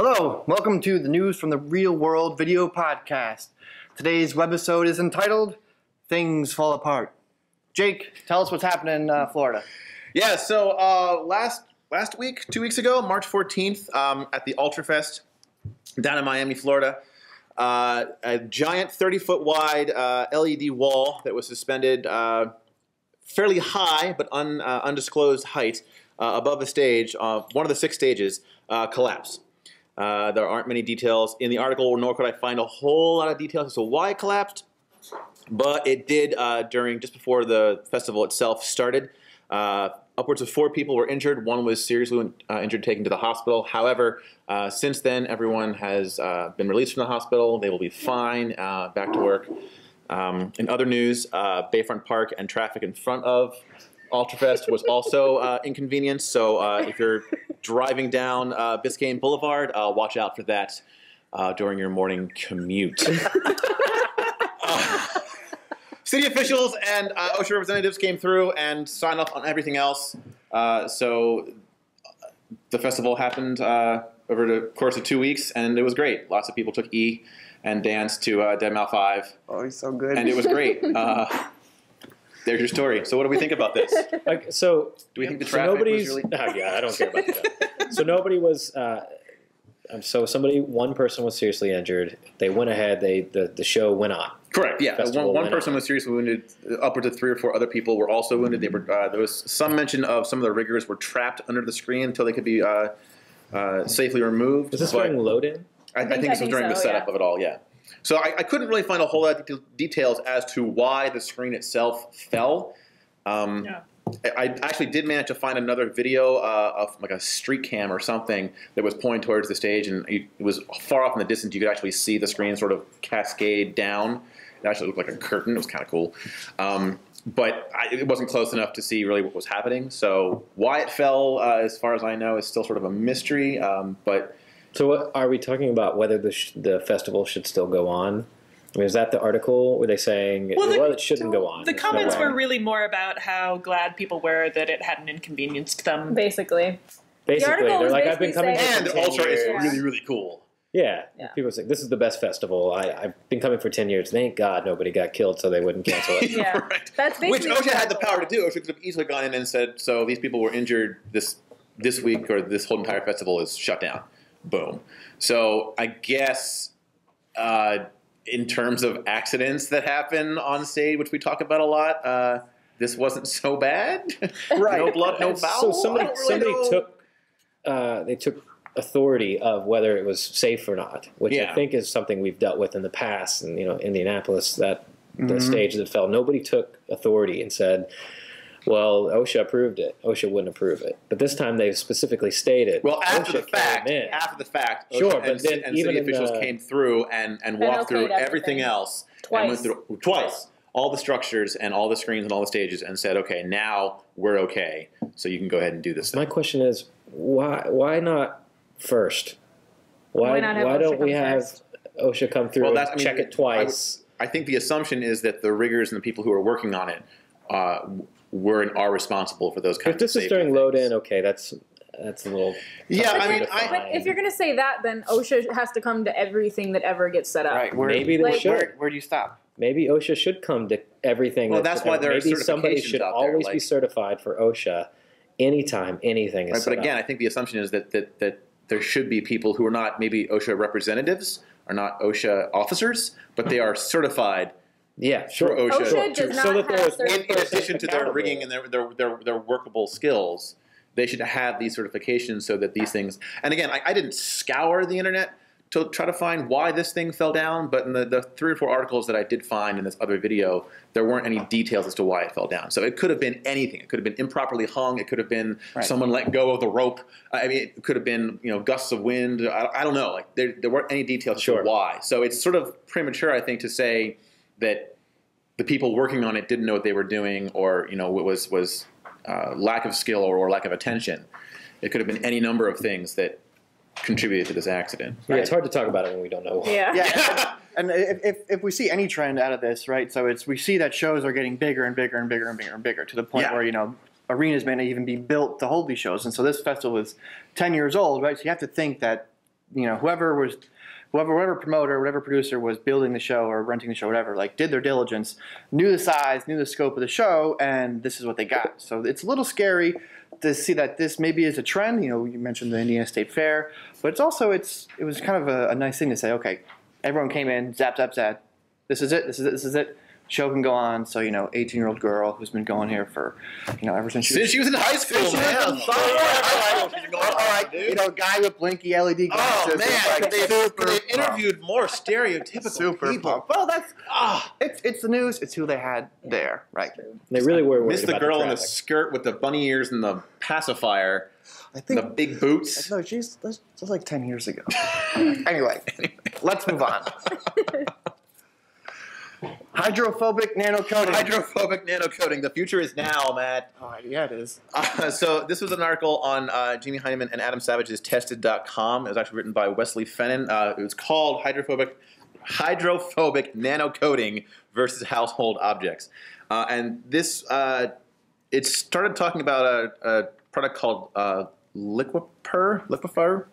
Hello, welcome to the News from the Real World video podcast. Today's webisode is entitled, Things Fall Apart. Jake, tell us what's happening in Florida. Yeah, so last week, 2 weeks ago, March 14th, at the Ultrafest down in Miami, Florida, a giant 30-foot wide LED wall that was suspended fairly high but undisclosed height above the stage, one of the 6 stages, collapsed. There aren't many details in the article, nor could I find a whole lot of details as to why it collapsed, but it did just before the festival itself started. Upwards of 4 people were injured. 1 was seriously injured, taken to the hospital. However, since then, everyone has been released from the hospital. They will be fine, back to work. In other news, Bayfront Park and traffic in front of Ultrafest was also inconvenienced. So if you're driving down Biscayne Boulevard, watch out for that during your morning commute. City officials and OSHA representatives came through and signed off on everything else. So the festival happened over the course of 2 weeks, and it was great. Lots of people took E and danced to Dead Mouse 5. Oh, he's so good. And it was great. There's your story. So what do we think about this? So do we think the traffic was really... yeah, I don't care about that. So nobody was... one person was seriously injured. They went ahead. The show went on. Correct. Yeah, one person was seriously wounded. Upwards of 3 or 4 other people were also wounded. They were there was some mention of some of the riggers were trapped under the screen until they could be safely removed. Was this during load-in? I think this was during the setup of it all. Yeah. So I couldn't really find a whole lot of details as to why the screen itself fell. I actually did manage to find another video of like a street cam or something that was pointing towards the stage, and it was far off in the distance. You could actually see the screen sort of cascade down. It actually looked like a curtain. It was kind of cool. But it wasn't close enough to see really what was happening. So why it fell, as far as I know, is still sort of a mystery. So what are we talking about, whether the festival should still go on? I mean, is that the article? Were they saying, well, it shouldn't go on? The comments were really more about how glad people were that it hadn't inconvenienced them. Basically, they're like, I've been coming here and for 10 Ultra years. is really, really cool. Yeah. People say, this is the best festival. I've been coming for 10 years. Thank God nobody got killed so they wouldn't cancel it. Yeah. Right. That's Which basically OSHA had the power to do. OSHA could have easily gone in and said, so these people were injured this week, or this whole entire festival is shut down. Boom. So I guess in terms of accidents that happen on stage, which we talk about a lot, this wasn't so bad. Right. No blood, no foul. So they took authority of whether it was safe or not, which I think is something we've dealt with in the past. And Indianapolis, that the stage that fell, nobody took authority and said, well, OSHA approved it. OSHA wouldn't approve it. But this time they specifically stated. Well, after OSHA the fact, sure, OSHA but then and even city officials came through and walked through everything else. Twice. And went through twice. All the structures and all the screens and all the stages, and said, okay, now we're okay. So you can go ahead and do this thing. My question is, why not first? Why not don't we have OSHA come through and check it twice? I think the assumption is that the riggers and the people who are working on it were and are responsible for those kinds of safety If this is during things. load-in, okay, that's a little... Yeah, I mean... But if you're going to say that, then OSHA has to come to everything that ever gets set up. Right. Maybe they should. Where do you stop? Maybe OSHA should come to everything. Well, that's why there are maybe somebody certifications should out there, always be certified for OSHA anytime anything is Right, set but again, up. I think the assumption is that there should be people who are not maybe OSHA representatives, are not OSHA officers, but they are certified. Yeah, sure. Through OSHA. OSHA does not have In addition to their rigging and their workable skills, they should have these certifications so that these things. And again, I didn't scour the internet to try to find why this thing fell down, but in the 3 or 4 articles that I did find in this other video, there weren't any details as to why it fell down. So it could have been anything. It could have been improperly hung. It could have been someone let go of the rope. I mean, it could have been gusts of wind. I don't know. Like there weren't any details as to why. So it's sort of premature, I think, to say that the people working on it didn't know what they were doing, or it was lack of skill or lack of attention. It could have been any number of things that contributed to this accident. Yeah, it's hard to talk about it when we don't know. Yeah. And if we see any trend out of this, right? So we see that shows are getting bigger and bigger and bigger and bigger and bigger to the point where arenas may not even be built to hold these shows. And so this festival is 10 years old, right? So you have to think that whoever promoter, whatever producer was building the show or renting the show, whatever, like did their diligence, knew the size, knew the scope of the show, and this is what they got. So it's a little scary to see that this maybe is a trend. You mentioned the Indiana State Fair, but it was kind of a nice thing to say, okay, everyone came in, zap, zap, zap. This is it. Show can go on. So 18-year-old girl who's been going here for ever since she was in high school, man. All right, guy with blinky LED glasses. Oh man, they've interviewed more stereotypical people. Well, that's it's the news. It's who they had there, right? They really were worried missed the about girl the in the skirt with the bunny ears and the pacifier. I think the big boots. No, that's like 10 years ago. Anyway, let's move on. Hydrophobic nanocoating. Hydrophobic nanocoating. The future is now, Matt. Oh, yeah, it is. So this was an article on Jamie Heineman and Adam Savage's Tested.com. It was actually written by Wesley Fennon. It was called Hydrophobic Nanocoating versus Household Objects. And this, it started talking about a product called Liquifer.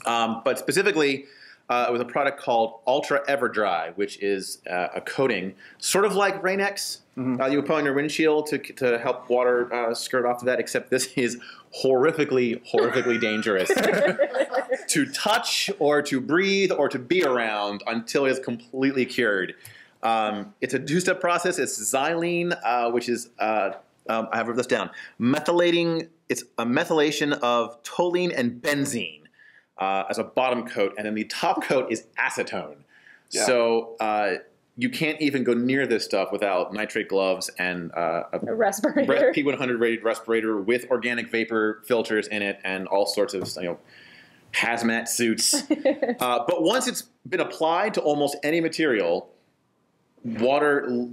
But specifically, it was a product called Ultra Everdry, which is a coating, sort of like Rain-X. You would put on your windshield to help water skirt off of that, except this is horrifically dangerous to touch or to breathe or to be around until it is completely cured. It's a two-step process. It's xylene, which is, I have written this down, it's a methylation of toluene and benzene. As a bottom coat, and then the top coat is acetone. Yeah. So you can't even go near this stuff without nitrate gloves and a respirator, P100 rated respirator with organic vapor filters in it, and all sorts of hazmat suits. But once it's been applied to almost any material, water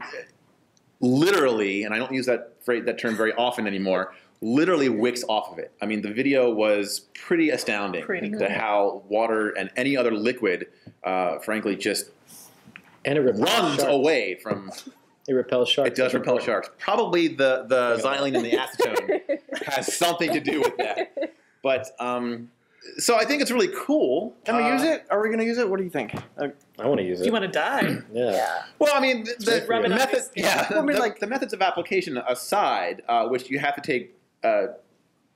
literally, and I don't use that term very often anymore, literally wicks off of it. I mean, the video was pretty astounding to how water and any other liquid, frankly, just runs away from. It repels sharks. It does repel sharks. Probably the xylene and the acetone has something to do with that. But so I think it's really cool. Can we use it? Are we going to use it? What do you think? I want to use it. Do you want to die? Yeah. Well, I mean, the method. Yeah. Well, I mean, the methods of application aside, which you have to take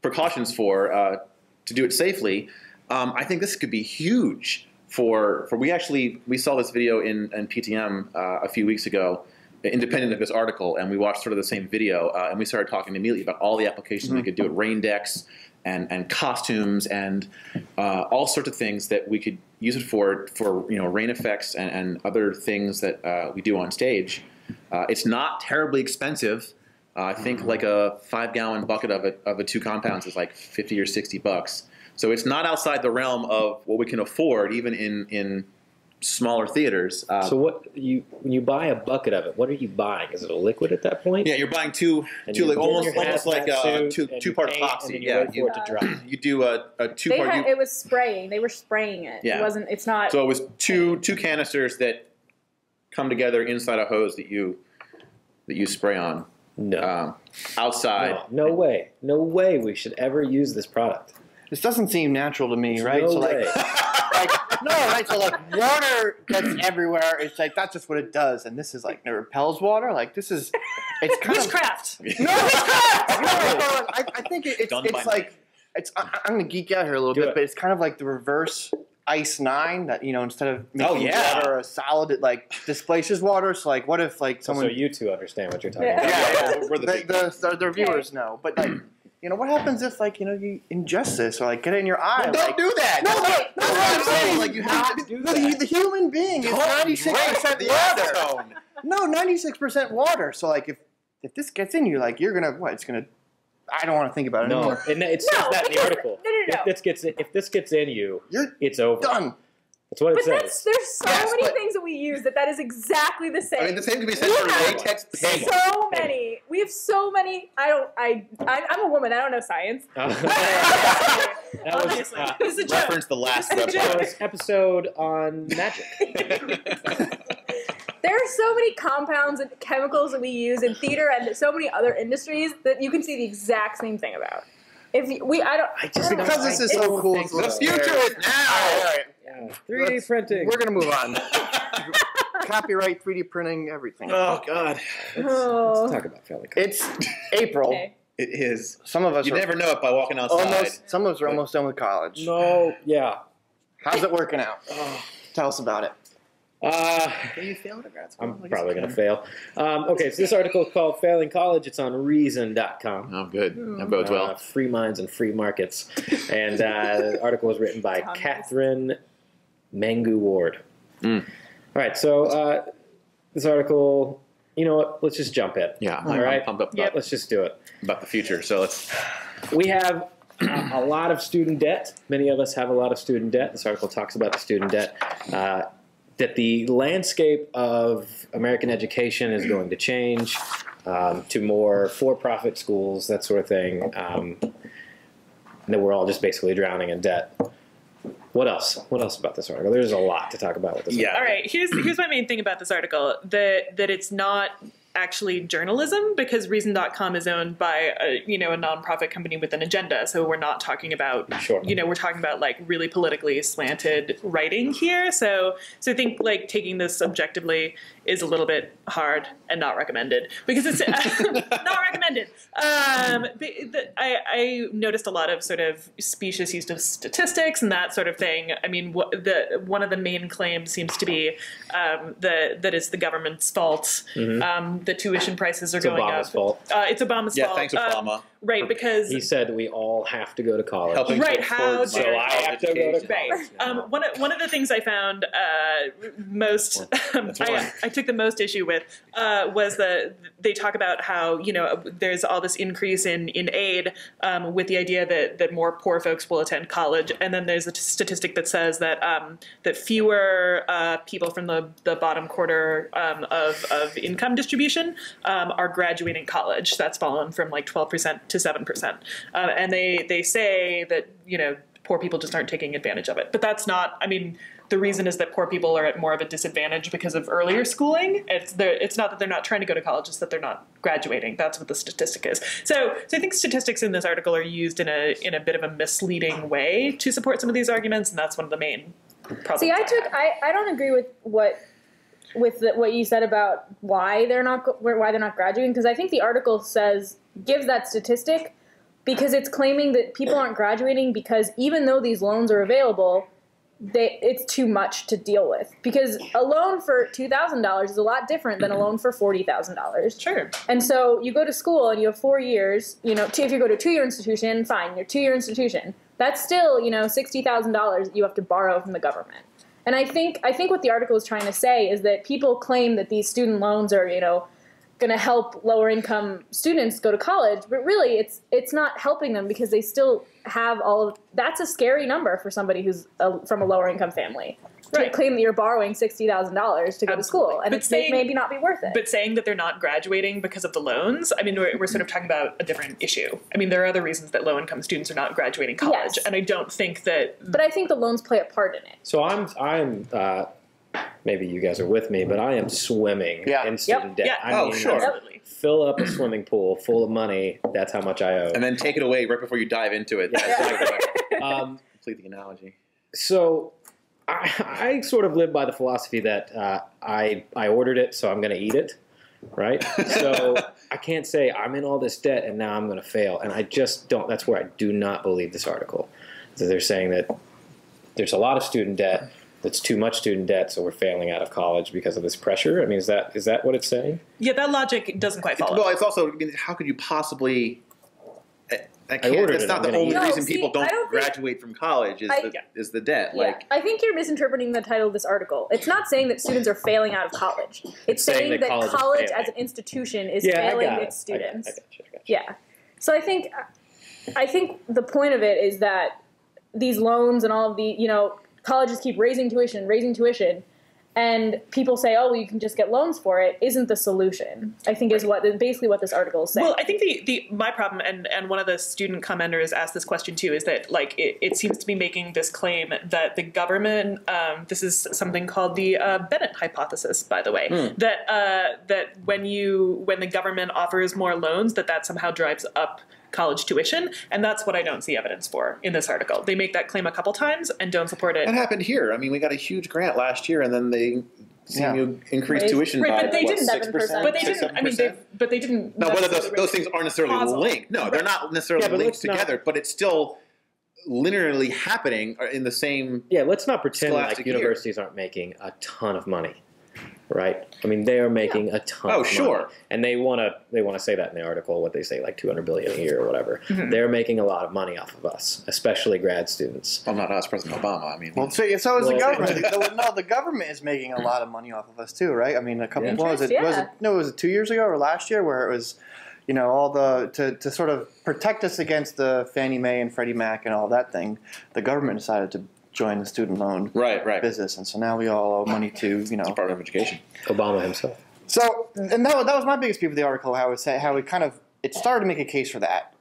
precautions for to do it safely, I think this could be huge for we saw this video in PTM a few weeks ago, independent of this article, and we watched sort of the same video, and we started talking immediately about all the applications we could do at rain decks and costumes and all sorts of things that we could use it for rain effects and other things that we do on stage. It's not terribly expensive. I think like a 5-gallon bucket of a 2 compounds is like $50 or $60. So it's not outside the realm of what we can afford, even in smaller theaters. So when you buy a bucket of it, what are you buying? Is it a liquid at that point? Yeah, you're buying almost like a two-part epoxy. Yeah, you wait for it to dry. You do a 2-part. It was spraying. They were spraying it. Yeah. It's not. So it was two canisters that come together inside a hose that you spray on. No. Outside. No way we should ever use this product. This doesn't seem natural to me, right? No way. Right? So water gets everywhere. It's like that's just what it does, and this is like it repels water. Like it's kind witchcraft. No, witchcraft. No, I think it's like I'm gonna geek out here a little bit, but it's kind of like the reverse Ice 9 that instead of making water a solid, it like displaces water. So like, what if someone? So you two understand what you're talking about? Yeah. We're the viewers know, but like. What happens if, you ingest this or, get it in your eye? Well, don't do that. No, that's what I'm saying. You have to do that. The human being is 96% water. No, 96% water. So, if this gets in you, you're going to, it's going to, I don't want to think about it anymore. And it says that in the article. No. If this gets in you, it's over. Done. That's what it says. There's so many things that we use that is exactly the same. I mean, the same can be said for latex paint. So many. We have so many. I'm a woman. I don't know science. That was a reference the last episode on magic. There are so many compounds and chemicals that we use in theater and so many other industries that you can see the exact same thing about. Because this is so cool. The future is now. All right. Yeah. 3D printing. We're gonna move on. Copyright, 3D printing, everything. Oh God. Let's talk about failing college. It's April. Okay. It is. Some of us You are never know it by walking outside. some of us are almost done with college. No. Yeah. How's it working out? Tell us about it. Can you fail to grad school? I'm probably going to fail. Okay, so this article is called Failing College. It's on Reason.com. Oh, good. That bodes well. Free minds and free markets. And the article was written by Catherine Mangu Ward. All right, so this article, you know what? Let's just jump in. Yeah, All right? I'm pumped up Let's just do it. about the future. So let's. We have a lot of student debt. Many of us have a lot of student debt. This article talks about the student debt. That the landscape of American education is going to change to more for-profit schools, that sort of thing. That we're all just basically drowning in debt. What else? What else about this article? There's a lot to talk about with this article. All right, here's my main thing about this article, that it's not actually journalism, because Reason.com is owned by a nonprofit company with an agenda. So we're not talking about, we're talking about like really politically slanted writing here. So I think like taking this objectively is a little bit hard and not recommended, because it's not recommended. I noticed a lot of sort of specious use of statistics and that sort of thing. I mean, one of the main claims seems to be that it's the government's fault. The tuition prices are going Obama's up. fault. It's Obama's fault. Yeah, thanks, Obama. Right, because He said we all have to go to college. Helping Right, kids how towards dare I have to go to right. college. One of the things I found most I took the most issue with was that they talk about how there's all this increase in aid with the idea that more poor folks will attend college, and then there's a statistic that says that that fewer people from the bottom quarter of income distribution are graduating college. That's fallen from like 12% to 7%, and they say that poor people just aren't taking advantage of it. But that's not. I mean, the reason is that poor people are at more of a disadvantage because of earlier schooling. It's not that they're not trying to go to college; it's that they're not graduating. That's what the statistic is. So I think statistics in this article are used in a bit of a misleading way to support some of these arguments, and that's one of the main problems. See, I don't agree with what you said about why they're not graduating, because I think the article gives that statistic because it's claiming that people aren't graduating because even though these loans are available, it's too much to deal with. Because a loan for $2,000 is a lot different than a loan for $40,000. Sure. And so you go to school and you have 4 years. If you go to a 2-year institution, fine, you're a 2-year institution. That's still $60,000 that you have to borrow from the government. And I think what the article is trying to say is that people claim that these student loans are going to help lower income students go to college, but really it's not helping them because they still have that's a scary number for somebody who's from a lower income family. To claim that you're borrowing $60,000 to go to school, and it maybe not be worth it. But saying that they're not graduating because of the loans, I mean, we're sort of talking about a different issue. I mean, there are other reasons that low-income students are not graduating college, and I don't think that. But I think the loans play a part in it. So I'm maybe you guys are with me, but I am swimming in student debt. Yeah. I mean, sure. Absolutely. Fill up a swimming pool full of money. That's how much I owe. And then take it away right before you dive into it. Yeah, exactly. Complete the analogy. So I sort of live by the philosophy that I ordered it, so I'm going to eat it, right? So I can't say I'm in all this debt and now I'm going to fail. And I just don't. That's where I do not believe this article. So they're saying that there's a lot of student debt. That's too much student debt, so we're failing out of college because of this pressure. I mean, is that what it's saying? Yeah, that logic doesn't quite follow. Well, it's also, how could you possibly? That's not the only reason people don't graduate from college is the debt. Yeah. I think you're misinterpreting the title of this article. It's not saying that students are failing out of college. It's saying that college as an institution is failing its students. I got you. Yeah. So I think the point of it is that these loans and all of the, colleges keep raising tuition, and people say, oh, well, you can just get loans for it, isn't the solution, I think is basically what this article is saying. Well, I think my problem, and one of the student commenters asked this question too, is that like it seems to be making this claim that the government, this is something called the Bennett hypothesis, by the way, that when the government offers more loans, that somehow drives up college tuition, and that's what I don't see evidence for in this article. They make that claim a couple times and don't support it. That happened here. I mean, we got a huge grant last year, and then they seem to increase tuition right, by but they what, didn't 6%? But they didn't. I mean, they didn't. No, whether those things aren't necessarily causal. linked. No, they're not necessarily linked together, but it's still linearly happening in the same. Yeah, let's not pretend like scholastic year. universities aren't making a ton of money, right? I mean, they are making a ton. Oh, of sure. money. And they want to say that in the article. What they say, like $200 billion a year or whatever. Mm-hmm. They're making a lot of money off of us, especially grad students. Well, not us, President Obama. I mean, Well, so is the government. No, the government is making a lot of money off of us too, right? I mean, a couple. Yeah. What was it? Was it 2 years ago or last year where it was, all to sort of protect us against the Fannie Mae and Freddie Mac and all that thing. The government decided to join the student loan right. business, and so now we all owe money to Department of Education. Obama himself. So, and that was my biggest beef with the article. How it started to make a case for that,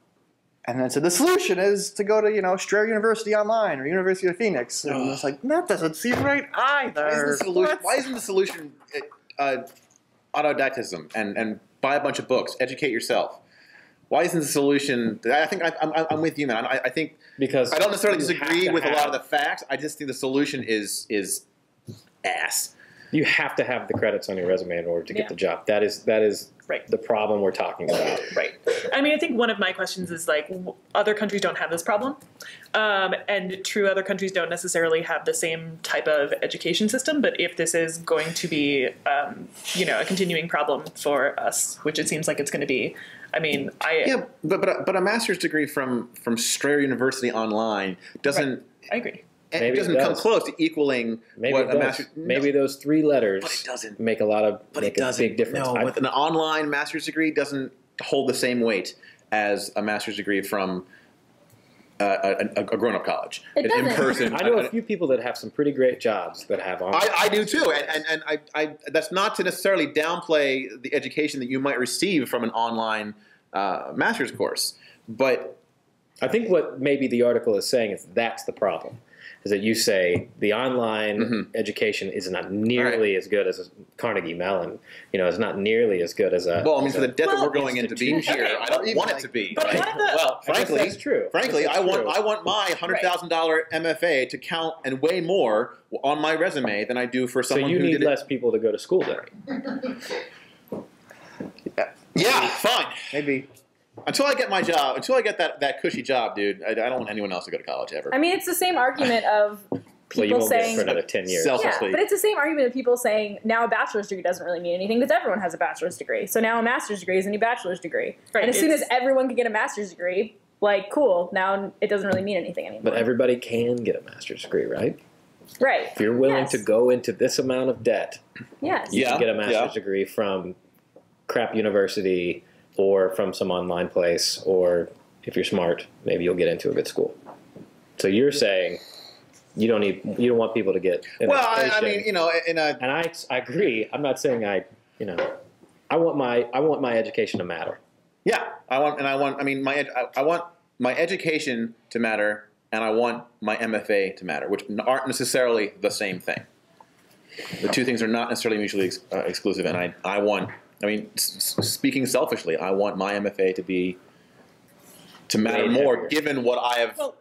and then said the solution is to go to Strayer University Online or University of Phoenix, and it's like that doesn't seem right either. Why isn't the solution autodidactism and buy a bunch of books, educate yourself? Why isn't the solution? I think I'm with you, man. I think because I don't necessarily you disagree have to with a lot of have- the facts. I just think the solution is ass. You have to have the credits on your resume in order to get Yeah. the job. That is Right. the problem we're talking about. Right. I mean, I think one of my questions is like, other countries don't have this problem, and true, other countries don't necessarily have the same type of education system. But if this is going to be, a continuing problem for us, which it seems like it's going to be, I mean, but a master's degree from Strayer University Online doesn't. I agree. It Maybe it doesn't come does. close to equaling Maybe what it a does. master's. Maybe those three letters But it doesn't. make a lot of But make it doesn't. a big difference. No, with an online master's degree doesn't hold the same weight as a master's degree from a grown-up college. It In doesn't. person. I know a few people that have some pretty great jobs that have on. I do too, and I that's not to necessarily downplay the education that you might receive from an online master's course, but I think what maybe the article is saying is that's the problem. Is that you say the online education is not nearly as good as a Carnegie Mellon. It's not nearly as good as a. well, I mean, as for the a- debt that we're going into being here, Okay, I don't want it to be. but right? one of the- well, I guess frankly, that's true. Frankly, guess I that's want true. my $100,000 MFA to count and weigh more on my resume than I do for So someone you who need did less people to go to school then. Yeah, fine. Maybe. Until I get my job, until I get that cushy job, dude, I don't want anyone else to go to college ever. I mean, it's the same argument of Well, you people won't get it saying. for another 10 years. Self- Yeah, Selfishly. but it's the same argument of people saying now a bachelor's degree doesn't really mean anything because everyone has a bachelor's degree. So now a master's degree is a new bachelor's degree. Right, And as soon as it's- everyone can get a master's degree, like, cool, now it doesn't really mean anything anymore. But everybody can get a master's degree, right? right. If you're willing Yes. to go into this amount of debt, Yes. you Yeah, can get a master's yeah. degree from crap university or from some online place, or if you're smart, maybe you'll get into a good school. So you're saying you don't want people to get an Well, I education. mean, in a And I agree. I'm not saying I want my education to matter. yeah, I want my education to matter, and I want my MFA to matter, which aren't necessarily the same thing. The two things are not necessarily mutually exclusive, and speaking selfishly, I want my MFA to matter Way more, heavier. given what I have Well,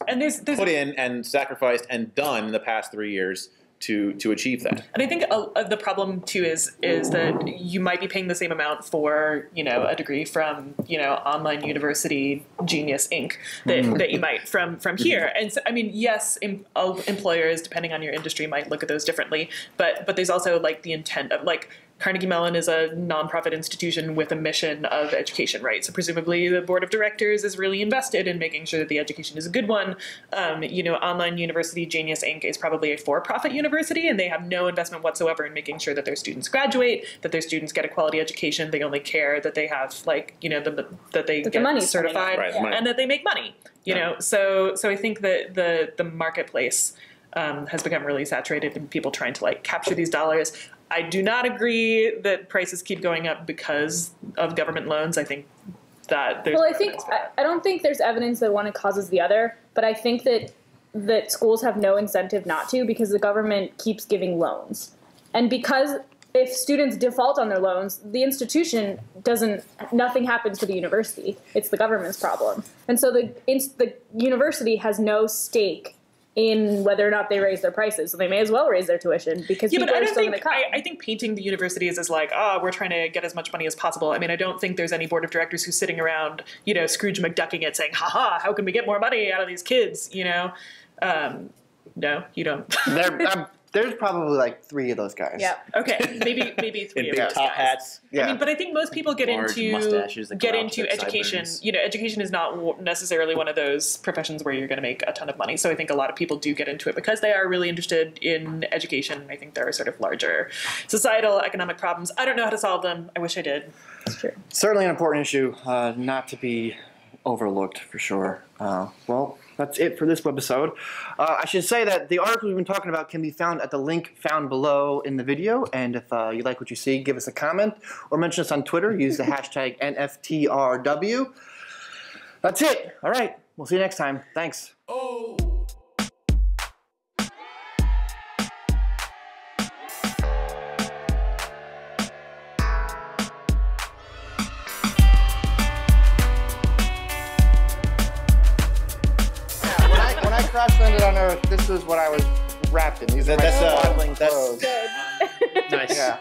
and there's put in and sacrificed and done in the past 3 years to achieve that. And I think the problem too is that you might be paying the same amount for a degree from online university Genius Inc. that you might from here. And so, I mean, yes, employers depending on your industry might look at those differently, but there's also like the intent of like. Carnegie Mellon is a nonprofit institution with a mission of education, right? So presumably the board of directors is really invested in making sure that the education is a good one. Online university Genius Inc. is probably a for-profit university, and they have no investment whatsoever in making sure that their students graduate, that their students get a quality education. They only care that they have that they the get money's coming in. certified Right, the money. and that they make money. So I think that the marketplace has become really saturated in people trying to capture these dollars. I do not agree that prices keep going up because of government loans. I think that there's I don't think there's evidence that one causes the other, but I think that schools have no incentive not to because the government keeps giving loans. And because if students default on their loans, the institution nothing happens to the university. It's the government's problem. And so the university has no stake in whether or not they raise their prices. So they may as well raise their tuition because people are still going to come. I think painting the universities as like, oh, we're trying to get as much money as possible. I mean, I don't think there's any board of directors who's sitting around, you know, Scrooge McDucking it saying, haha, how can we get more money out of these kids, you know? No, you don't. There's probably like 3 of those guys. Yeah. Okay. Maybe 3 of those top guys. hats. Yeah. I mean, but I think most people get Large mustaches that into go out to their education. sideburns. You know, education is not necessarily one of those professions where you're going to make a ton of money. So I think a lot of people do get into it because they are really interested in education. I think there are sort of larger societal economic problems. I don't know how to solve them. I wish I did. That's true. Certainly an important issue, not to be overlooked for sure. Well, that's it for this webisode. I should say that the articles we've been talking about can be found at the link found below in the video. And if you like what you see, give us a comment or mention us on Twitter. Use the hashtag NFTRW. That's it. All right. We'll see you next time. Thanks. When I crash landed on Earth, this is what I was wrapped in. These are my swaddling clothes. Good. Nice. Yeah.